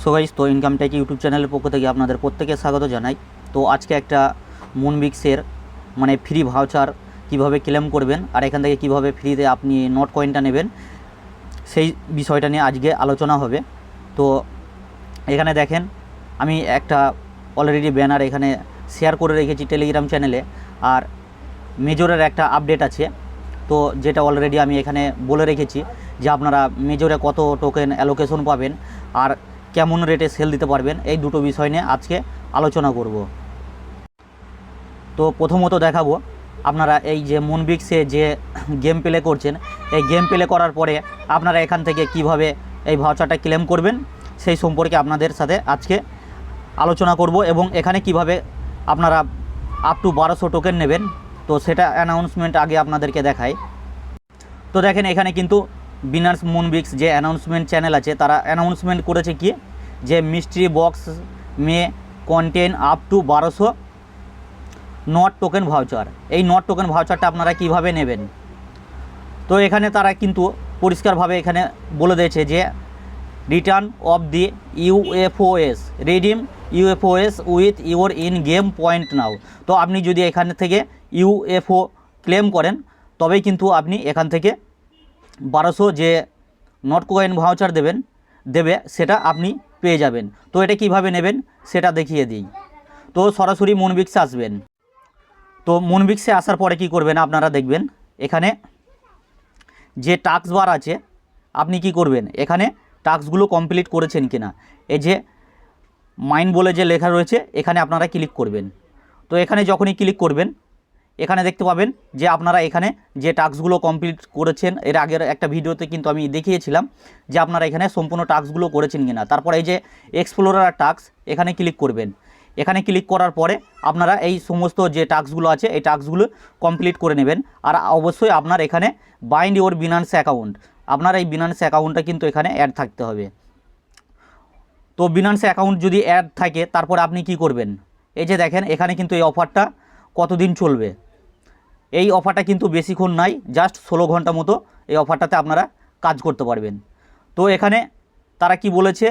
So guys, তো income take YouTube চ্যানেলের পক্ষ থেকে আপনাদের প্রত্যেকে স্বাগত জানাই। তো আজকে একটা মুনবিক্সের ফ্রি ভাউচার কিভাবে ক্লেম করবেন আর এখান থেকে কিভাবে ফ্রিতে আপনি নট কয়েনটা নেবেন সেই বিষয়টা নিয়ে আজকে আলোচনা হবে। তো এখানে দেখেন, আমি একটা অলরেডি ব্যানার এখানে শেয়ার করে রেখেছি টেলিগ্রাম চ্যানেলে, আর মেজরের একটা আপডেট আছে। তো যেটা অলরেডি আমি এখানে বলে রেখেছি যে আপনারা মেজরে কত টোকেন অ্যালোকেশন পাবেন আর কেমন রেটে সেল দিতে পারবেন, এই দুটো বিষয় নিয়ে আজকে আলোচনা করব। তো প্রথমত দেখাবো আপনারা এই যে মুনবিক্সে যে গেম প্লে করছেন, এই গেম প্লে করার পরে আপনারা এখান থেকে কিভাবে এই ভাউচারটা ক্লেম করবেন সেই সম্পর্কে আপনাদের সাথে আজকে আলোচনা করব, এবং এখানে কিভাবে আপনারা আপ টু 1200 টোকেন নেবেন তো সেটা অ্যানাউন্সমেন্ট আগে আপনাদেরকে দেখায়। তো দেখেন, এখানে কিন্তু বিনার্স মুনবিক্স যে অ্যানাউন্সমেন্ট চ্যানেল আছে তারা অ্যানাউন্সমেন্ট করেছে কি, যে mystery box May contain up to 1200 not token voucher. এই নট টোকেন ভাউচারটা আপনারা কিভাবে নেবেন, তো এখানে তারা কিন্তু পরিষ্কারভাবে এখানে বলে দিয়েছে যে return of the UFOs, redeem UFOs with your in game point now. তো আপনি যদি এখান থেকে ইউএফও ক্লেম করেন তবেই কিন্তু আপনি এখান থেকে 1200 যে নট কয়েন ভাউচার দেবে সেটা আপনি পেয়ে যাবেন। তো এটা কিভাবে নেবেন সেটা দেখিয়ে দিই। তো সরাসরি মুনবিক্সে আসবেন। তো মুনবিক্সে আসার পরে কি করবেন, আপনারা দেখবেন এখানে যে টাস্ক বার আছে, আপনি কি করবেন, এখানে টাস্কগুলো কমপ্লিট করেছেন কিনা এই যে মাইন্ড বলে যে লেখা রয়েছে এখানে আপনারা ক্লিক করবেন। তো এখানে যখনই ক্লিক করবেন এখানে দেখতে পাবেন যে আপনারা এখানে যে টাস্কগুলো কমপ্লিট করেছেন, এর আগের একটা ভিডিওতে কিন্তু আমি দেখিয়েছিলাম যে আপনারা এখানে সম্পূর্ণ টাস্কগুলো করেছেন কিনা। তারপরে এই যে এক্সপ্লোরার টাস্ক এখানে ক্লিক করবেন। এখানে ক্লিক করার পরে আপনারা এই সমস্ত যে টাস্কগুলো আছে এই টাস্কগুলো কমপ্লিট করে নেবেন। আর অবশ্যই আপনার এখানে বাইন্ড ইওর বিনান্স অ্যাকাউন্ট, আপনার এই বিনান্স অ্যাকাউন্টটা কিন্তু এখানে অ্যাড থাকতে হবে। তো বিনান্স অ্যাকাউন্ট যদি অ্যাড থাকে তারপর আপনি কি করবেন, এই যে দেখেন এখানে কিন্তু এই অফারটা কতদিন চলবে। এই অফারটা কিন্তু বেশিক্ষণ নাই, জাস্ট 16 ঘন্টা মতো এই অফারটাতে আপনারা কাজ করতে পারবেন। তো এখানে তারা কি বলেছে,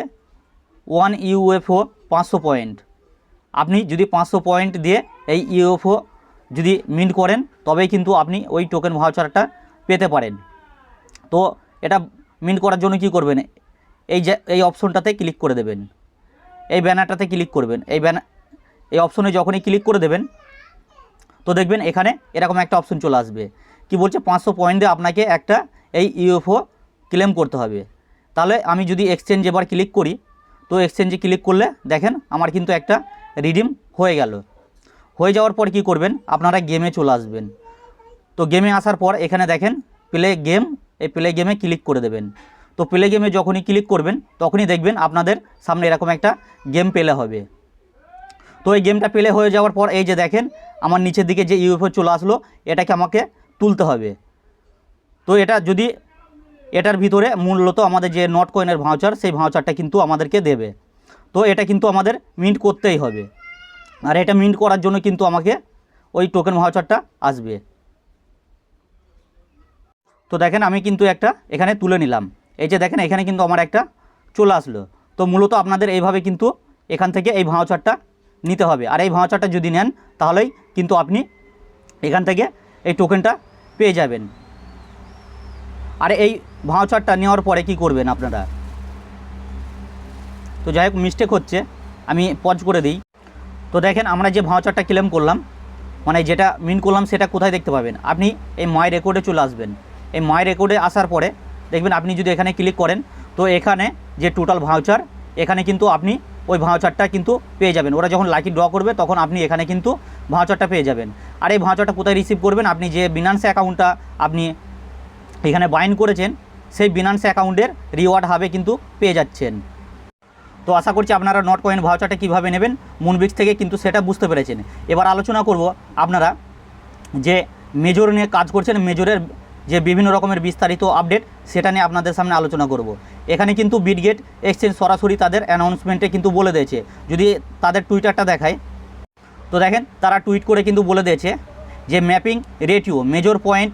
1 ইউএফও 500 পয়েন্ট, আপনি যদি 500 পয়েন্ট দিয়ে এই ইউএফও যদি মিন্ট করেন তবেই কিন্তু আপনি ওই টোকেন ভাউচারটা পেতে পারেন। তো এটা মিন্ট করার জন্য কি করবেন, এই অপশনটাতে ক্লিক করে দেবেন, এই ব্যানারটাতে ক্লিক করবেন। এই অপশনে যখনই ক্লিক করে দেবেন তো দেখবেন এখানে এরকম একটা অপশন চলে আসবে, কি বলছে 500 পয়েন্ট দিয়ে আপনাকে একটা এই ইউএফও ক্লেম করতে হবে। তাহলে আমি যদি এক্সচেঞ্জ এবার ক্লিক করি, তো এক্সচেঞ্জে ক্লিক করলে দেখেন আমার কিন্তু একটা রিডিম হয়ে গেল। হয়ে যাওয়ার পর কি করবেন, আপনারা গেমে চলে আসবেন। তো গেমে আসার পর এখানে দেখেন প্লে গেম, এই প্লে গেমে ক্লিক করে দেবেন। তো প্লে গেমে যখনই ক্লিক করবেন তখনই দেখবেন আপনাদের সামনে এরকম একটা গেম প্লে হবে। তো এই গেমটা প্লে হয়ে যাওয়ার পর এই যে দেখেন আমার নিচের দিকে যে ইউএফও চলে আসলো, এটাকে আমাকে তুলতে হবে। তো এটা যদি এটার ভিতরে মূলত আমাদের যে নট কয়েনের ভাউচার, সেই ভাউচারটা কিন্তু আমাদেরকে দেবে। তো এটা কিন্তু আমাদের মিন্ট করতেই হবে, আর এটা মিন্ট করার জন্য কিন্তু আমাকে ওই টোকেন ভাউচারটা আসবে। তো দেখেন আমি কিন্তু একটা এখানে তুলে নিলাম, এই যে দেখেন এখানে কিন্তু আমার একটা চলে আসলো। তো মূলত আপনাদের এইভাবে কিন্তু এখান থেকে এই ভাউচারটা নিতে হবে, আর এই ভাউচারটা যদি নেন তাহলেই কিন্তু আপনি এখান থেকে এই টোকেনটা পেয়ে যাবেন। আর এই ভাউচারটা নেওয়ার পরে কি করবেন আপনারা, তো যাই হোক মিস্টেক হচ্ছে, আমি পজ করে দিই। তো দেখেন আমরা যে ভাউচারটা ক্লেম করলাম, যেটা মিন করলাম সেটা কোথায় দেখতে পাবেন, আপনি এই মাই রেকর্ডে চলে আসবেন। এই মাই রেকর্ডে আসার পরে দেখবেন আপনি যদি এখানে ক্লিক করেন তো এখানে যে টোটাল ভাউচার, এখানে কিন্তু আপনি ওই ভাউচারটা কিন্তু পেয়ে যাবেন। ওরা যখন লাকি ড্র করবে তখন আপনি এখানে কিন্তু ভাউচারটা পেয়ে যাবেন। আর এই ভাউচারটা কোথায় রিসিভ করবেন, আপনি যে বিনান্স অ্যাকাউন্টটা আপনি এখানে বাইন্ড করেছেন সেই বিনান্স অ্যাকাউন্টের রিওয়ার্ড হাবে কিন্তু পেয়ে যাচ্ছেন। তো আশা করছি আপনারা নট কয়েন ভাউচারটা কীভাবে নেবেন মুনবিক্স থেকে কিন্তু সেটা বুঝতে পেরেছেন। এবার আলোচনা করব আপনারা যে মেজর নিয়ে কাজ করছেন, মেজরের যে বিভিন্ন রকমের বিস্তারিত আপডেট সেটা নিয়ে আপনাদের সামনে আলোচনা করব। এখানে কিন্তু বিটগেট এক্সচেঞ্জ সরাসরি তাদের অ্যানাউন্সমেন্টে কিন্তু বলে দিয়েছে। যদি তাদের টুইটারটা দেখায় তো দেখেন তারা টুইট করে কিন্তু বলে দিয়েছে যে ম্যাপিং রেটিও মেজর পয়েন্ট,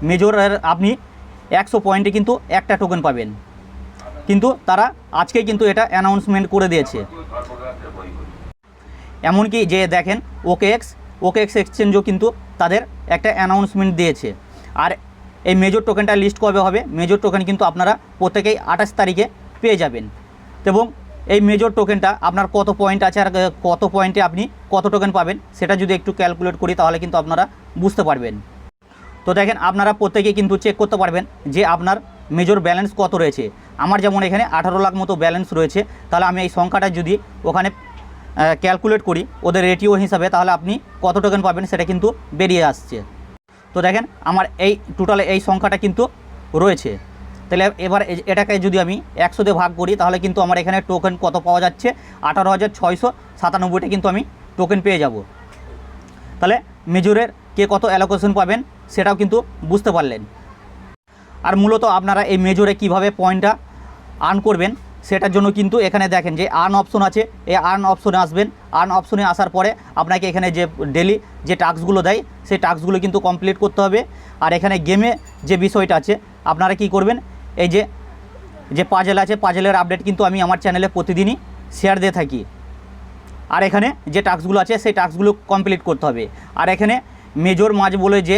মেজরের আপনি 100 পয়েন্টে কিন্তু একটা টোকেন পাবেন, কিন্তু তারা আজকেই কিন্তু এটা অ্যানাউন্সমেন্ট করে দিয়েছে। এমনকি যে দেখেন ওকেএক্স এক্সচেঞ্জও কিন্তু তাদের একটা অ্যানাউন্সমেন্ট দিয়েছে। আর এই মেজর টোকেনটা লিস্ট কবে হবে? মেজর টোকেন কিন্তু আপনারা প্রত্যেকেই 28 তারিখে পেয়ে যাবেন। এবং এই মেজর টোকেনটা আপনার কত পয়েন্ট আছে আর কত পয়েন্টে আপনি কত টোকেন পাবেন সেটা যদি একটু ক্যালকুলেট করি তাহলে কিন্তু আপনারা বুঝতে পারবেন। তো দেখেন আপনারা প্রত্যেকেই কিন্তু চেক করতে পারবেন যে আপনার মেজর ব্যালেন্স কত রয়েছে। আমার যেমন এখানে 18 লাখ মতো ব্যালেন্স রয়েছে, তাহলে আমি এই সংখ্যাটা যদি ওখানে ক্যালকুলেট করি ওদের রেটিও হিসাবে, তাহলে আপনি কত টোকেন পাবেন সেটা কিন্তু বেরিয়ে আসছে। তো দেখেন আমার এই টোটালে এই সংখ্যাটা কিন্তু রয়েছে। তাহলে এবার এটাকে যদি আমি 100 দিয়ে ভাগ করি তাহলে কিন্তু আমার এখানে টোকেন কত পাওয়া যাচ্ছে? 18,697টা কিন্তু আমি টোকেন পেয়ে যাব। তাহলে মেজরের কে কত অ্যালোকেশন পাবেন সেটাও কিন্তু বুঝতে পারলেন। আর মূলত আপনারা এই মেজরে কিভাবে পয়েন্টটা আর্ন করবেন সেটার জন্য কিন্তু এখানে দেখেন যে আর্ন অপশন আছে, এই আর্ন অপশনে আসবেন। আর্ন অপশনে আসার পরে আপনাকে এখানে যে ডেলি যে টাস্কগুলো দেয় সেই টাস্কগুলো কিন্তু কমপ্লিট করতে হবে। আর এখানে গেমে যে বিষয়টা আছে আপনারা কি করবেন, এই যে পাজেল আছে পাজেলের আপডেট কিন্তু আমি আমার চ্যানেলে প্রতিদিনই শেয়ার দিয়ে থাকি। আর এখানে যে টাস্কগুলো আছে সেই টাস্কগুলো কমপ্লিট করতে হবে। আর এখানে মেজর মাঝ বলে যে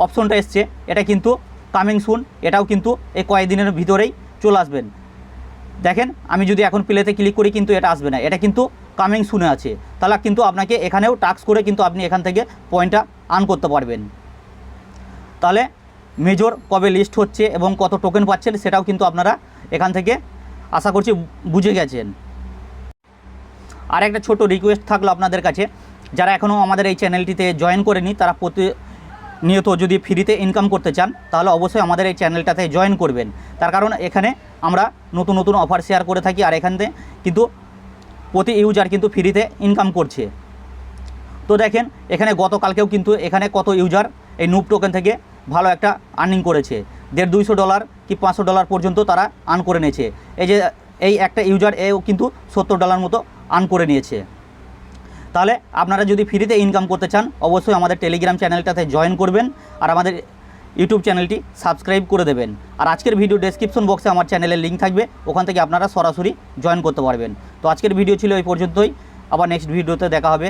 অপশনটা এসছে এটা কিন্তু কামিং সুন, এটাও কিন্তু এই কয়েকদিনের ভিতরেই চলে আসবেন। দেখেন আমি যদি এখন প্লেতে ক্লিক করি কিন্তু এটা আসবে না, এটা কিন্তু কামিং সুনে আছে। তাহলে কিন্তু আপনাকে এখানেও টাস্ক করে কিন্তু আপনি এখান থেকে পয়েন্টটা আর্ন করতে পারবেন। তাহলে মেজর কবে লিস্ট হচ্ছে এবং কত টোকেন পাচ্ছেন সেটাও কিন্তু আপনারা এখান থেকে আশা করছি বুঝে গেছেন। আর একটা ছোট রিকোয়েস্ট থাকলো আপনাদের কাছে, যারা এখনও আমাদের এই চ্যানেলটিতে জয়েন করেনি তারা প্রতিনিয়ত যদি ফ্রিতে ইনকাম করতে চান তাহলে অবশ্যই আমাদের এই চ্যানেলটাতে জয়েন করবেন। তার কারণ এখানে আমরা নতুন নতুন অফার শেয়ার করে থাকি আর এখান থেকে কিন্তু প্রতি ইউজার কিন্তু ফ্রিতে ইনকাম করছে। তো দেখেন এখানে গতকালকেও কিন্তু এখানে কত ইউজার এই নুব টোকেন থেকে ভালো একটা আর্নিং করেছে, $150 কি $500 পর্যন্ত তারা আর্ন করে নিয়েছে। এই যে এই একটা ইউজার এও কিন্তু $70 মতো আর্ন করে নিয়েছে। তাহলে আপনারা যদি ফ্রিতে ইনকাম করতে চান অবশ্যই আমাদের টেলিগ্রাম চ্যানেলটাতে জয়েন করবেন আর আমাদের ইউটিউব চ্যানেলটি সাবস্ক্রাইব করে দেবেন। আর আজকের ভিডিও ডেসক্রিপশন বক্সে আমার চ্যানেলের লিঙ্ক থাকবে, ওখান থেকে আপনারা সরাসরি জয়েন করতে পারবেন। তো আজকের ভিডিও ছিল এই পর্যন্তই, আবার নেক্সট ভিডিওতে দেখা হবে।